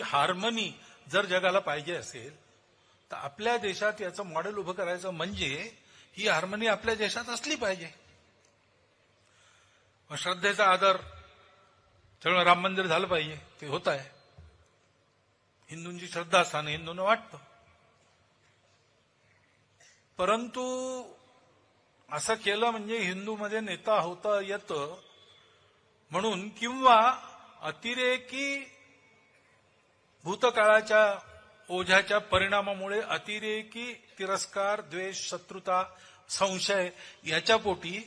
Harmony जर जगाला पाहिजे असेल तर आपल्या देशात याचं मॉडेल उभं करायचं म्हणजे ही हार्मनी आपल्या देशात असली पाहिजे. श्रद्धेचा आदर त्यामुळे राम मंदिर झालं पाहिजे, ते होत आहे. हिंदूंची श्रद्धास्थान हिंदूंना वाटतं, परंतु असं केलं म्हणजे हिंदूमध्ये नेता होता येतं म्हणून, किंवा अतिरेकी भूतकाळाच्या ओझ्याच्या परिणामामुळे अतिरेकी तिरस्कार, द्वेष, शत्रुता, संशय याच्या पोटी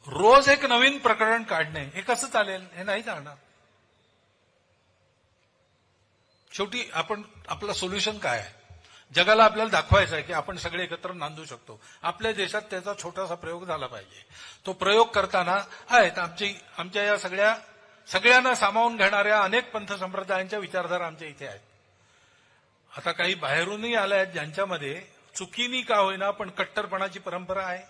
रोज एक नवीन प्रकरण काढणे हे कसं चालेल? हे नाही चालणार. शेवटी आपलं सोल्युशन काय आहे? जगाला आपल्याला दाखवायचं आहे की आपण सगळे एकत्र नांदू शकतो. आपल्या देशात त्याचा छोटासा प्रयोग झाला पाहिजे. तो प्रयोग करताना आहेत आमच्या या सगळ्यांना सामावून घेणाऱ्या अनेक पंथ संप्रदायांच्या विचारधारा आमच्या इथे आहेत. आता काही बाहेरूनही आल्या आहेत ज्यांच्यामध्ये चुकीनी का होईना पण कट्टरपणाची परंपरा आहे.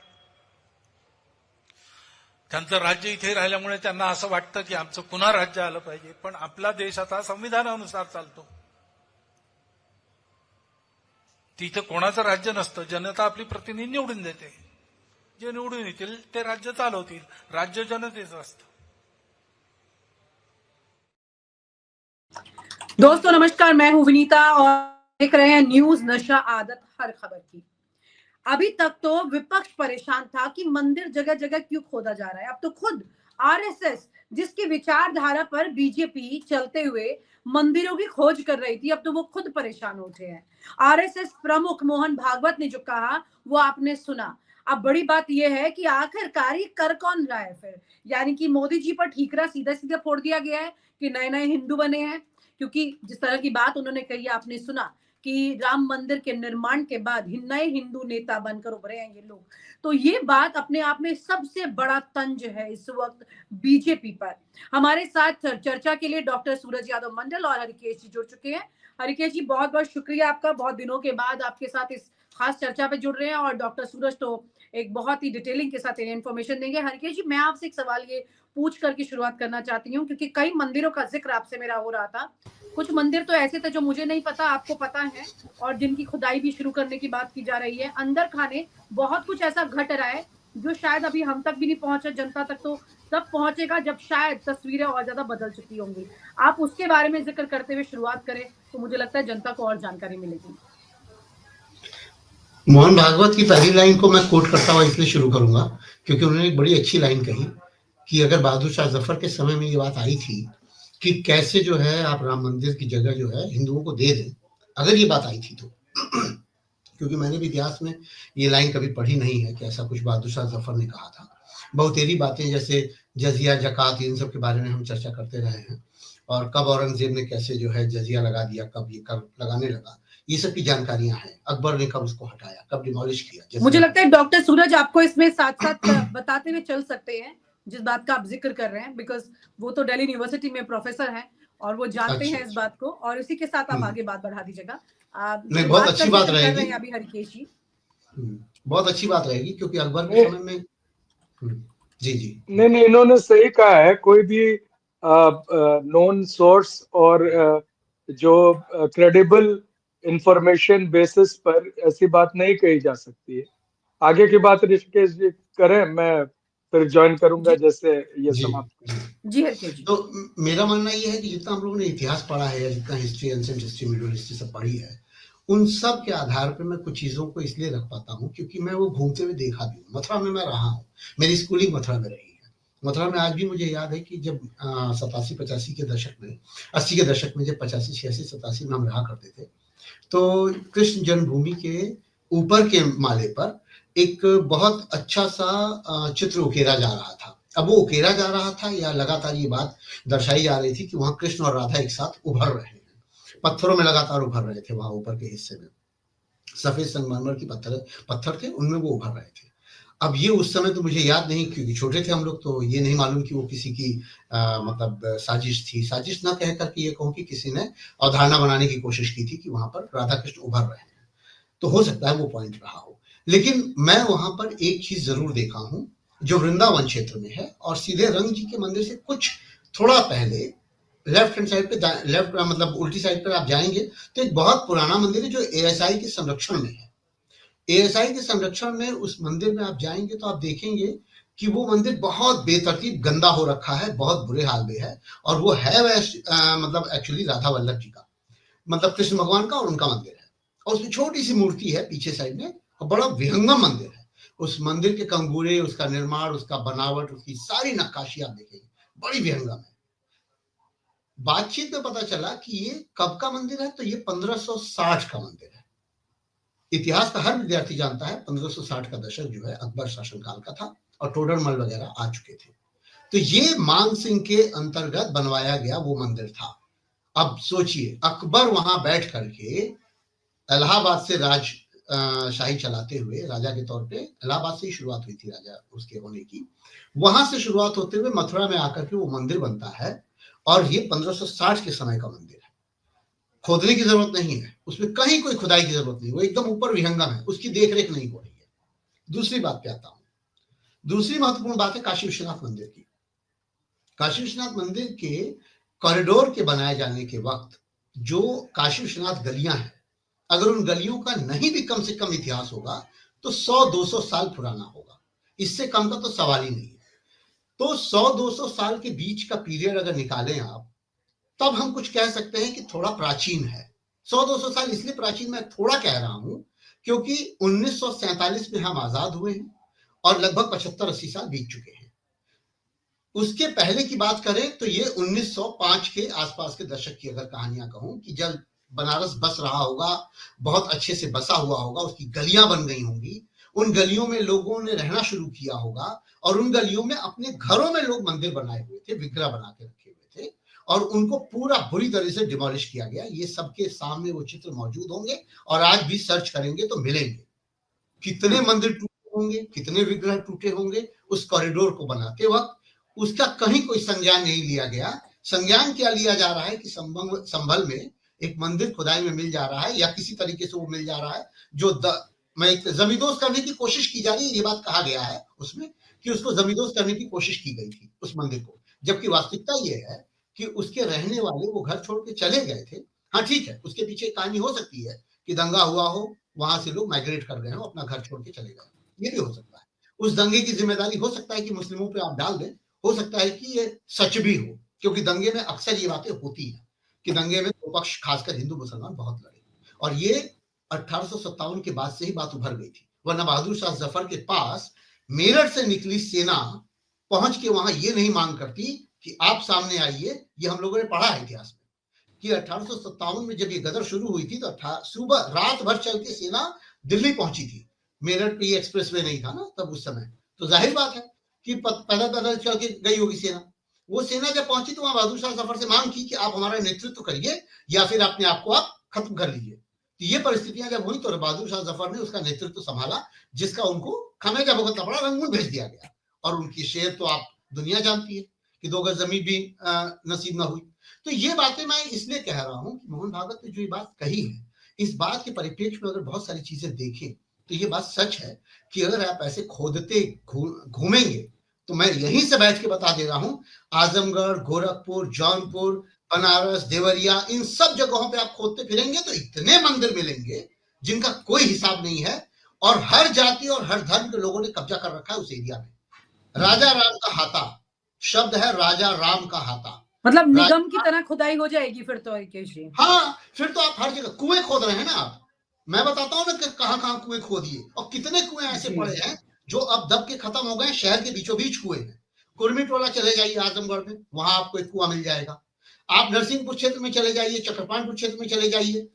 त्यांचं राज्य इथे राहिल्यामुळे त्यांना असं वाटतं की आमचं पुन्हा राज्य आलं पाहिजे. पण आपला देश आता संविधानानुसार चालतो. तिथे कोणाचं राज्य नसतं. जनता आपली प्रतिनिधी निवडून देते. जे निवडून येतील ते राज्य चालवतील. राज्य जनतेचं असतं. दोस्तों नमस्कार, मैं हूं विनीता और देख रहे हैं न्यूज नशा आदत हर खबर की। अभी तक तो विपक्ष परेशान था कि मंदिर जगह जगह क्यों खोदा जा रहा है। अब तो खुद आरएसएस, जिसकी विचारधारा पर बीजेपी चलते हुए मंदिरों की खोज कर रही थी, अब तो वो खुद परेशान हो उठे हैं। आरएसएस प्रमुख मोहन भागवत ने जो कहा वो आपने सुना। अब बड़ी बात यह है कि आखिरकार ये कर कौन रहा है फिर? यानी कि मोदी जी पर ठीकरा सीधा सीधा फोड़ दिया गया है कि नए नए हिंदू बने हैं, क्योंकि जिस तरह की बात उन्होंने कही आपने सुना कि राम मंदिर के निर्माण के बाद नए हिंदू नेता बनकर उभरे हैं ये लोग। तो ये बात अपने आप में सबसे बड़ा तंज है इस वक्त बीजेपी पर। हमारे साथ चर्चा के लिए डॉक्टर सूरज यादव मंडल और हरिकेश जी जुड़ चुके हैं। हरिकेश जी बहुत बहुत शुक्रिया आपका, बहुत दिनों के बाद आपके साथ इस खास चर्चा पे जुड़ रहे हैं, और डॉक्टर सूरज तो एक बहुत ही डिटेलिंग के साथ इन्फॉर्मेशन देंगे। हरिकेश जी, मैं आपसे एक सवाल ये पूछ करके शुरुआत करना चाहती हूँ, क्योंकि कई मंदिरों का जिक्र आपसे मेरा हो रहा था। कुछ मंदिर तो ऐसे थे जो मुझे नहीं पता, आपको पता है, और जिनकी खुदाई भी शुरू करने की बात की जा रही है। अंदर खाने बहुत कुछ ऐसा घट रहा है जो शायद अभी हम तक भी नहीं पहुंचा, जनता तक तो तब पहुंचेगा जब शायद तस्वीरें और ज्यादा बदल चुकी होंगी। आप उसके बारे में जिक्र करते हुए शुरुआत करें तो मुझे लगता है जनता को और जानकारी मिलेगी। मोहन भागवत की पहली लाइन को मैं कोट करता हुआ इसलिए शुरू करूंगा क्योंकि उन्होंने एक बड़ी अच्छी लाइन कही कि अगर बहादुर शाह जफर के समय में ये बात आई थी कि कैसे जो है आप राम मंदिर की जगह जो है हिंदुओं को दे दें, अगर ये बात आई थी तो क्योंकि मैंने भी इतिहास में ये लाइन कभी पढ़ी नहीं है कि ऐसा कुछ बहादुर शाह जफर ने कहा था। बहुतेरी बातें जैसे जजिया, जकात, इन सब के बारे में हम चर्चा करते रहे हैं, और कब औरंगजेब ने कैसे जो है जजिया लगा दिया, कब ये कर लगाने लगा, ये सब की जानकारियां हैं। अकबर ने कब उसको हटाया, कब डिमोलिश किया। मुझे लगता है डॉक्टर सूरज आपको इसमें साथ साथ बताते हुए चल सकते हैं जिस बात का आप जिक्र कर रहे हैं, बिकॉज वो तो दिल्ली यूनिवर्सिटी में प्रोफेसर हैं और वो जानते हैं इस बात को, और इसी के साथ आप आगे बात बढ़ा दीजिएगा। नहीं, बहुत अच्छी बात रहेगी अभी हरिकेश जी, बहुत अच्छी बात रहेगी क्योंकि अकबर के समय में जी नहीं, इन्होंने सही कहा है। कोई भी नॉन सोर्स और जो क्रेडिबल इंफॉर्मेशन बेसिस पर ऐसी बात नहीं कही जा सकती है। आगे की बात ऋषिकेश जी करें, मैं फिर ज्वाइन करूंगा जैसे ये समाप्त। जी हरिकेश जी। तो मेरा मानना ये है कि जितना हम लोगों ने इतिहास पढ़ा है या जितना history, ancient history, medieval history सब पढ़ी है, उन सब के आधार पर मैं कुछ चीजों को इसलिए रख पाता हूँ क्योंकि मैं वो घूमते हुए देखा भी हूँ। मथुरा में मैं रहा हूँ, मेरी स्कूलिंग मथुरा में रही है। मथुरा में आज भी मुझे याद है कि जब 87-85 के दशक में, 80 के दशक में, जब 85, 86, 87 में हम रहा करते थे, तो कृष्ण जन्मभूमि के ऊपर के माले पर एक बहुत अच्छा सा चित्र उकेरा जा रहा था। अब वो उकेरा जा रहा था या लगातार ये बात दर्शाई जा रही थी कि वहां कृष्ण और राधा एक साथ उभर रहे हैं, पत्थरों में लगातार उभर रहे थे। वहां ऊपर के हिस्से में सफेद संगमरमर की पत्थर थे, उनमें वो उभर रहे थे। अब ये उस समय तो मुझे याद नहीं क्योंकि छोटे थे हम लोग, तो ये नहीं मालूम कि वो किसी की मतलब साजिश थी। साजिश ना कह करके ये कहूँ कि किसी ने अवधारणा बनाने की कोशिश की थी कि वहां पर राधा कृष्ण उभर रहे हैं, तो हो सकता है वो पॉइंट रहा हो। लेकिन मैं वहां पर एक चीज जरूर देखा हूं जो वृंदावन क्षेत्र में है, और सीधे रंग जी के मंदिर से कुछ थोड़ा पहले लेफ्ट हैंड साइड पे, लेफ्ट मतलब उल्टी साइड पर आप जाएंगे तो एक बहुत पुराना मंदिर है जो एएसआई के संरक्षण में है। एएसआई के संरक्षण में उस मंदिर में आप जाएंगे तो आप देखेंगे कि वो मंदिर बहुत बेतरतीब गंदा हो रखा है, बहुत बुरे हाल में है। और वो है मतलब एक्चुअली राधा वल्लभ जी का, मतलब कृष्ण भगवान का और उनका मंदिर है। और उसमें छोटी सी मूर्ति है पीछे साइड में, और बड़ा विहंगम मंदिर है। उस मंदिर के कंगूरे, उसका निर्माण, उसका बनावट, उसकी सारी नक्काशी आप देखेंगे, बड़ी विहंगम है। बातचीत में पता चला कि ये कब का मंदिर है, तो ये 1560 का मंदिर है। इतिहास का हर विद्यार्थी जानता है 1560 का दशक जो है अकबर शासनकाल का था और टोडरमल वगैरह आ चुके थे। तो ये मान सिंह के अंतर्गत बनवाया गया वो मंदिर था। अब सोचिए, अकबर वहां बैठ करके इलाहाबाद से शाही चलाते हुए राजा के तौर पे, इलाहाबाद से ही शुरुआत हुई थी राजा उसके होने की, वहां से शुरुआत होते हुए मथुरा में आकर के वो मंदिर बनता है। और ये 1560 के समय का मंदिर है। खोदने की जरूरत नहीं है, उसमें कहीं कोई खुदाई की जरूरत नहीं, वो एकदम ऊपर विहंगम है, उसकी देखरेख नहीं हो रही है। दूसरी बात पे आता हूं। दूसरी महत्वपूर्ण बात है काशी विश्वनाथ मंदिर की। काशी विश्वनाथ मंदिर के कॉरिडोर के बनाए जाने के वक्त जो काशी विश्वनाथ गलियां हैं, अगर उन गलियों का नहीं भी कम से कम इतिहास होगा तो 100-200 साल पुराना होगा, इससे कम का तो सवाल ही नहीं है। तो 100-200 साल के बीच का पीरियड अगर निकालें आप, तब हम कुछ कह सकते हैं कि थोड़ा प्राचीन है। 100-200 साल इसलिए प्राचीन मैं थोड़ा कह रहा हूं क्योंकि 1947 में हम आजाद हुए हैं और लगभग 75-80 साल बीत चुके हैं। उसके पहले की बात करें तो ये 1905 के आसपास के दशक की अगर कहानियां कहूं कि जब बनारस बस रहा होगा, बहुत अच्छे से बसा हुआ होगा, उसकी गलियां बन गई होंगी, उन गलियों में लोगों ने रहना शुरू किया होगा और उन गलियों में अपने घरों में लोग मंदिर बनाए हुए थे, विग्रह बना के रखे हुए थे और उनको पूरा बुरी तरह से डिमोलिश किया गया। ये सबके सामने वो चित्र मौजूद होंगे और आज भी सर्च करेंगे तो मिलेंगे। कितने मंदिर टूटे होंगे, कितने विग्रह टूटे होंगे उस कॉरिडोर को बनाते वक्त, उसका कहीं कोई संज्ञान नहीं लिया गया। संज्ञान क्या लिया जा रहा है कि संभल में एक मंदिर खुदाई में मिल जा रहा है या किसी तरीके से वो मिल जा रहा है जो जमींदोज करने की कोशिश की जा रही है। ये बात कहा गया है उसमें कि उसको जमींदोज करने की कोशिश की गई थी उस मंदिर को, जबकि वास्तविकता ये है कि उसके रहने वाले वो घर छोड़ के चले गए थे। हाँ ठीक है, उसके पीछे कहानी हो सकती है कि दंगा हुआ हो, वहां से लोग माइग्रेट कर गए हो, अपना घर छोड़ के चले गए, ये भी हो सकता है। उस दंगे की जिम्मेदारी हो सकता है कि मुस्लिमों पे आप डाल दें, हो सकता है कि ये सच भी हो, क्योंकि दंगे में अक्सर ये बातें होती हैं कि दंगे में दो पक्ष, खासकर हिंदू मुसलमान, बहुत लड़े। और ये 1857 के बाद से ही बात उभर गई थी, वरना बहादुर शाह जफर के पास मेरठ से निकली सेना पहुंच के वहां ये नहीं मांग करती कि आप सामने आइए। ये हम लोगों ने पढ़ा है इतिहास में कि 1857 में जब ये गदर शुरू हुई थी तो सुबह रात भर चल के सेना दिल्ली पहुंची थी। मेरठ पे एक्सप्रेस वे नहीं था ना तब उस समय, तो जाहिर बात है कि पैदल पैदल चल के गई होगी सेना। वो सेना जब पहुंची तो वहां बहादुर शाह जफर से मांग की कि आप हमारा नेतृत्व करिए या फिर अपने आप को आप खत्म कर लीजिए। तो ये परिस्थितियां जब हुई तो बहादुर शाह जफर ने उसका नेतृत्व संभाला, जिसका उनको खामियाजा भुगतना पड़ा, रंगून भेज दिया गया। और उनकी शेर तो आप दुनिया जानती है कि 2 गज जमीन भी नसीब ना हुई। तो ये बातें मैं इसलिए कह रहा हूं कि मोहन भागवत ने जो ये बात कही है, इस बात के परिप्रेक्ष्य में अगर बहुत सारी चीजें देखें तो ये बात सच है कि अगर आप ऐसे खोदते घूमेंगे तो मैं यहीं से बैठ के बता दे रहा हूं, आजमगढ़, गोरखपुर, जौनपुर, बनारस, देवरिया, इन सब जगहों पे आप खोदते फिरेंगे तो इतने मंदिर मिलेंगे जिनका कोई हिसाब नहीं है। और हर जाति और हर धर्म के लोगों ने कब्जा कर रखा है उस एरिया में। राजा राम का हाथा शब्द है, राजा राम का हाथा, मतलब निगम की तरह खुदाई हो जाएगी फिर तो रिकेश जी। हाँ, फिर तो आप हर जगह कुएं खोद रहे हैं ना। आप, मैं बताता हूँ ना कि कहां कुएं खोदिए, और कितने कुएं ऐसे पड़े हैं जो अब दब के खत्म हो गए। शहर के बीचों बीच कुएं हैं। कुर्मिटोला चले जाइए आजमगढ़ में, वहां आपको एक कुआं मिल जाएगा। आप नरसिंहपुर क्षेत्र में चले जाइए, चक्रपाणपुर क्षेत्र में चले जाइए,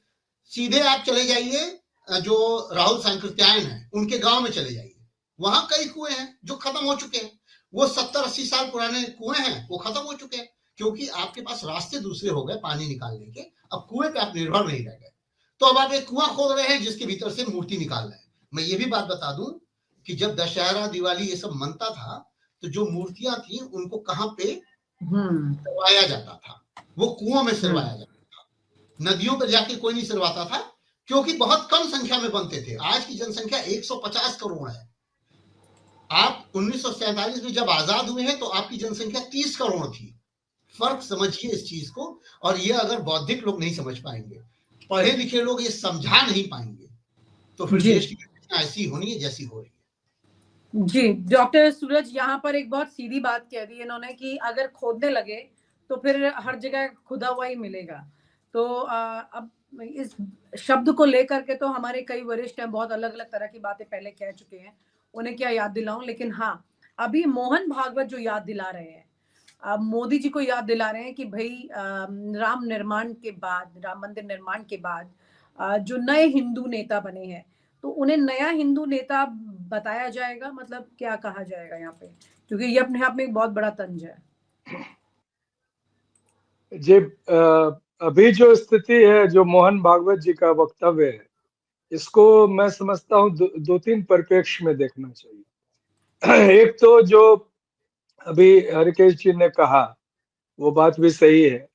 सीधे आप चले जाइए जो राहुल सांकृत्यायन है उनके गांव में चले जाइए, वहां कई कुएं हैं जो खत्म हो चुके हैं। वो 70-80 साल पुराने कुएं हैं, वो खत्म हो चुके हैं क्योंकि आपके पास रास्ते दूसरे हो गए पानी निकालने के। अब कुएं पे आप निर्भर नहीं रह गए, तो अब आप एक कुआं खोद रहे हैं जिसके भीतर से मूर्ति निकाल रहे हैं। मैं ये भी बात बता दूं कि जब दशहरा, दिवाली ये सब मनता था तो जो मूर्तियां थी उनको कहां पे सिरवाया जाता था, वो कुओं में सिरवाया जाता था। नदियों पर जाके कोई नहीं सिरवाता था क्योंकि बहुत कम संख्या में बनते थे। आज की जनसंख्या 150 करोड़ है। आप 1947 में जब आजाद हुए हैं तो आपकी जनसंख्या 30 करोड़ थी। फर्क समझिए इस चीज को। और ये अगर बौद्धिक लोग नहीं समझ पाएंगे, पढ़े लिखे लोग ये समझा नहीं पाएंगे, तो फिर जी देश की कंडीशन ऐसी होनी है जैसी हो रही है। जी, डॉक्टर सूरज यहाँ पर एक बहुत सीधी बात कह दी इन्होंने कि अगर खोदने लगे तो फिर हर जगह खुदा हुआ ही मिलेगा। तो अब इस शब्द को लेकर के तो हमारे कई वरिष्ठ हैं, बहुत अलग-अलग तरह की बातें पहले कह चुके हैं। उन्हें क्या याद दिलाऊँ? लेकिन हाँ, अभी मोहन भागवत जो याद दिला रहे हैं, मोदी जी को याद दिला रहे हैं कि भई राम निर्माण के बाद, राम मंदिर निर्माण के बाद जो नए हिंदू नेता बने हैं, तो उन्हें नया हिंदू नेता बताया जाएगा, मतलब क्या कहा जाएगा यहाँ पे? क्योंकि ये अपने आप में एक बहुत बड़ा तंज है। जी, अभी जो स्थिति है, जो मोहन भागवत जी का वक्तव्य है, इसको मैं समझता हूँ दो तीन परिप्रेक्ष्य में देखना चाहिए। एक तो जो अभी हरिकेश जी ने कहा, वो बात भी सही है,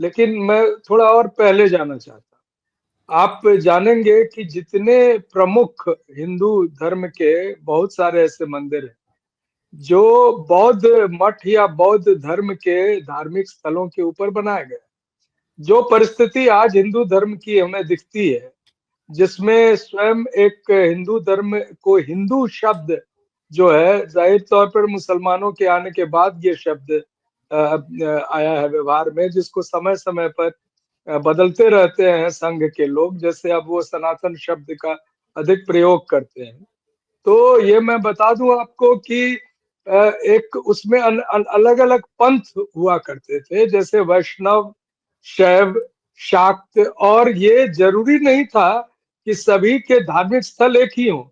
लेकिन मैं थोड़ा और पहले जाना चाहता। आप जानेंगे कि जितने प्रमुख हिंदू धर्म के बहुत सारे ऐसे मंदिर हैं जो बौद्ध मठ या बौद्ध धर्म के धार्मिक स्थलों के ऊपर बनाए गए। जो परिस्थिति आज हिंदू धर्म की हमें दिखती है, जिसमें स्वयं एक हिंदू धर्म को हिंदू शब्द जो है, जाहिर तौर पर मुसलमानों के आने के बाद ये शब्द आया है व्यवहार में, जिसको समय समय पर बदलते रहते हैं संघ के लोग, जैसे अब वो सनातन शब्द का अधिक प्रयोग करते हैं। तो ये मैं बता दूं आपको कि एक उसमें अलग अलग पंथ हुआ करते थे, जैसे वैष्णव, शैव, शाक्त, और ये जरूरी नहीं था कि सभी के धार्मिक स्थल एक ही हों।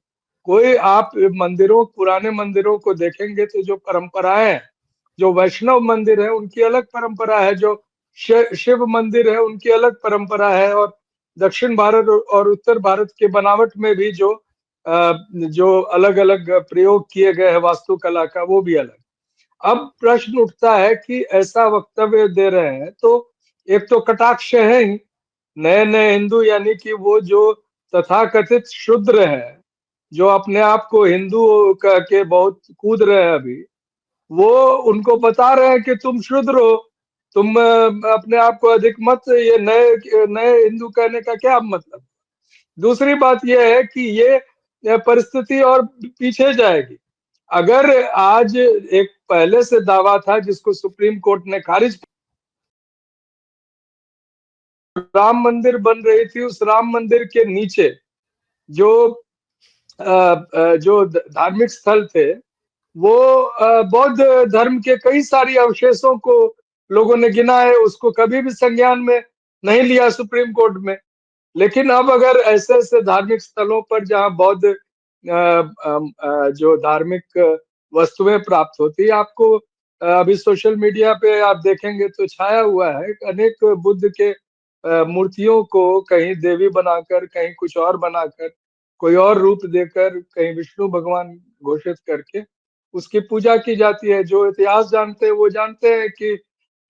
कोई आप मंदिरों, पुराने मंदिरों को देखेंगे तो जो परंपराएं हैं, जो वैष्णव मंदिर है उनकी अलग परंपरा है, जो शिव मंदिर है उनकी अलग परंपरा है, और दक्षिण भारत और उत्तर भारत के बनावट में भी जो अलग अलग प्रयोग किए गए हैं वास्तुकला का, वो भी अलग। अब प्रश्न उठता है कि ऐसा वक्तव्य दे रहे हैं तो एक तो कटाक्ष है ही नए नए हिंदू, यानी कि वो जो तथाकथित शूद्र हैं, जो अपने आप को हिंदू कह के बहुत कूद रहे हैं अभी, वो उनको बता रहे हैं कि तुम शूद्र हो, तुम अपने आप को अधिक मत, ये नए नए हिंदू कहने का क्या मतलब। दूसरी बात यह है कि ये परिस्थिति और पीछे जाएगी। अगर आज एक पहले से दावा था जिसको सुप्रीम कोर्ट ने खारिज, राम मंदिर बन रही थी, उस राम मंदिर के नीचे जो जो धार्मिक स्थल थे, वो बौद्ध धर्म के कई सारी अवशेषों को लोगों ने गिना है, उसको कभी भी संज्ञान में नहीं लिया सुप्रीम कोर्ट में। लेकिन अब अगर ऐसे ऐसे धार्मिक स्थलों पर जहां बौद्ध जो धार्मिक वस्तुएं प्राप्त होती है, आपको अभी सोशल मीडिया पे आप देखेंगे तो छाया हुआ है अनेक बुद्ध के मूर्तियों को कहीं देवी बनाकर, कहीं कुछ और बनाकर, कोई और रूप देकर, कहीं विष्णु भगवान घोषित करके उसकी पूजा की जाती है। जो इतिहास जानते हैं वो जानते हैं कि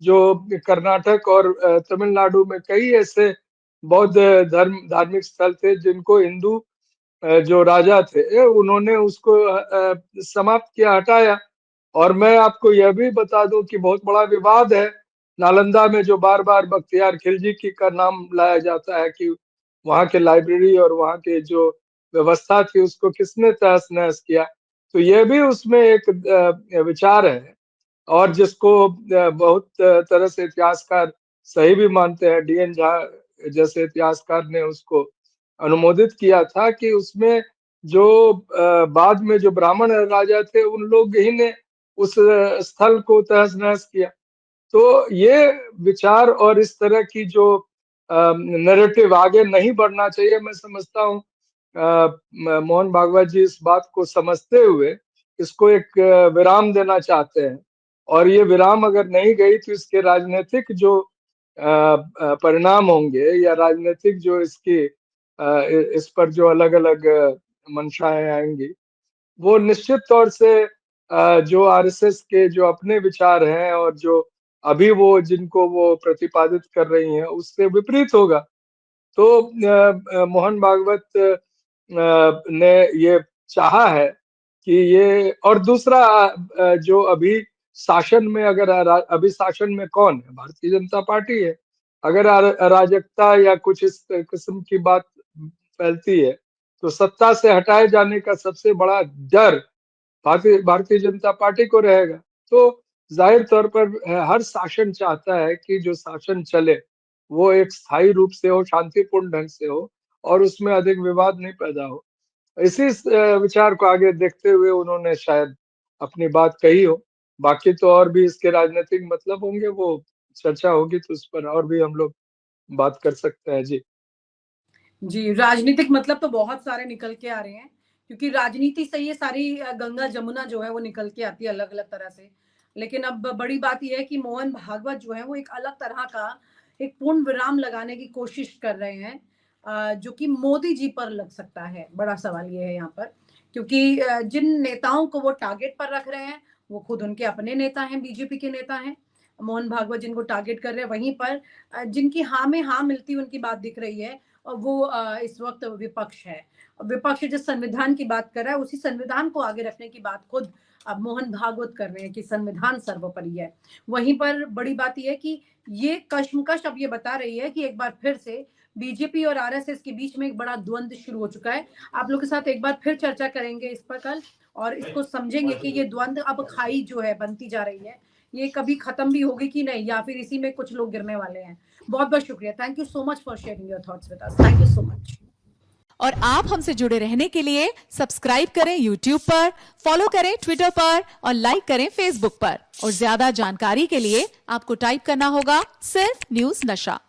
जो कर्नाटक और तमिलनाडु में कई ऐसे बौद्ध धार्मिक स्थल थे जिनको हिंदू जो राजा थे उन्होंने उसको समाप्त किया, हटाया। और मैं आपको यह भी बता दूं कि बहुत बड़ा विवाद है नालंदा में, जो बार बार बख्तियार खिलजी की का नाम लाया जाता है कि वहाँ के लाइब्रेरी और वहाँ के जो व्यवस्था थी उसको किसने तहस नहस किया। तो यह भी उसमें एक विचार है, और जिसको बहुत तरह से इतिहासकार सही भी मानते हैं। डीएन झा जैसे इतिहासकार ने उसको अनुमोदित किया था कि उसमें जो बाद में जो ब्राह्मण राजा थे उन लोग ही ने उस स्थल को तहस नहस किया। तो ये विचार और इस तरह की जो नैरेटिव आगे नहीं बढ़ना चाहिए, मैं समझता हूँ मोहन भागवत जी इस बात को समझते हुए इसको एक विराम देना चाहते हैं। और ये विराम अगर नहीं गई तो इसके राजनीतिक जो परिणाम होंगे, या राजनीतिक जो इसकी इस पर जो अलग अलग मंशाएं आएंगी, वो निश्चित तौर से जो आरएसएस के जो अपने विचार हैं और जो अभी वो जिनको वो प्रतिपादित कर रही हैं उससे विपरीत होगा। तो मोहन भागवत ने ये चाहा है कि ये, और दूसरा जो अभी शासन में अगर अभी शासन में कौन है? भारतीय जनता पार्टी है। अगर अराजकता या कुछ इस किस्म की बात फैलती है तो सत्ता से हटाए जाने का सबसे बड़ा डर भारतीय जनता पार्टी को रहेगा। तो जाहिर तौर पर हर शासन चाहता है कि जो शासन चले वो एक स्थायी रूप से हो, शांतिपूर्ण ढंग से हो और उसमें अधिक विवाद नहीं पैदा हो। इसी विचार को आगे देखते हुए उन्होंने शायद अपनी बात कही हो। बाकी तो और भी इसके राजनीतिक मतलब होंगे, वो चर्चा होगी तो उस पर और भी हम लोग बात कर सकते हैं। जी जी, राजनीतिक मतलब तो बहुत सारे निकल के आ रहे हैं, क्योंकि राजनीति से ये सारी गंगा जमुना जो है वो निकल के आती है अलग-अलग तरह से। लेकिन अब बड़ी बात ये है कि मोहन भागवत जो है वो एक अलग तरह का एक पूर्ण विराम लगाने की कोशिश कर रहे हैं, जो कि मोदी जी पर लग सकता है। बड़ा सवाल ये है यहाँ पर, क्योंकि जिन नेताओं को वो टारगेट पर रख रहे हैं, वो खुद उनके अपने नेता हैं, बीजेपी के नेता हैं। मोहन भागवत जिनको टारगेट कर रहे हैं, वहीं पर जिनकी हाँ में हाँ मिलती हुई उनकी बात दिख रही है, वो इस वक्त विपक्ष है। विपक्ष जिस संविधान की बात कर रहा है, उसी संविधान को आगे रखने की बात खुद अब मोहन भागवत कर रहे हैं कि संविधान सर्वोपरि है। वहीं पर बड़ी बात यह है कि ये कश्मकश अब ये बता रही है कि एक बार फिर से बीजेपी और आरएसएस के बीच में एक बड़ा द्वंद्व शुरू हो चुका है। आप लोग के साथ एक बार फिर चर्चा करेंगे इस पर कल, और इसको समझेंगे कि ये द्वंद्व अब खाई जो है बनती जा रही है, ये कभी खत्म भी होगी कि नहीं, या फिर इसी में कुछ लोग गिरने वाले हैं। बहुत बहुत शुक्रिया। Thank you so much for sharing your thoughts with us. Thank you so much. और आप हमसे जुड़े रहने के लिए सब्सक्राइब करें YouTube पर, फॉलो करें Twitter पर और लाइक करें Facebook पर। और ज्यादा जानकारी के लिए आपको टाइप करना होगा सिर्फ न्यूज़ नशा।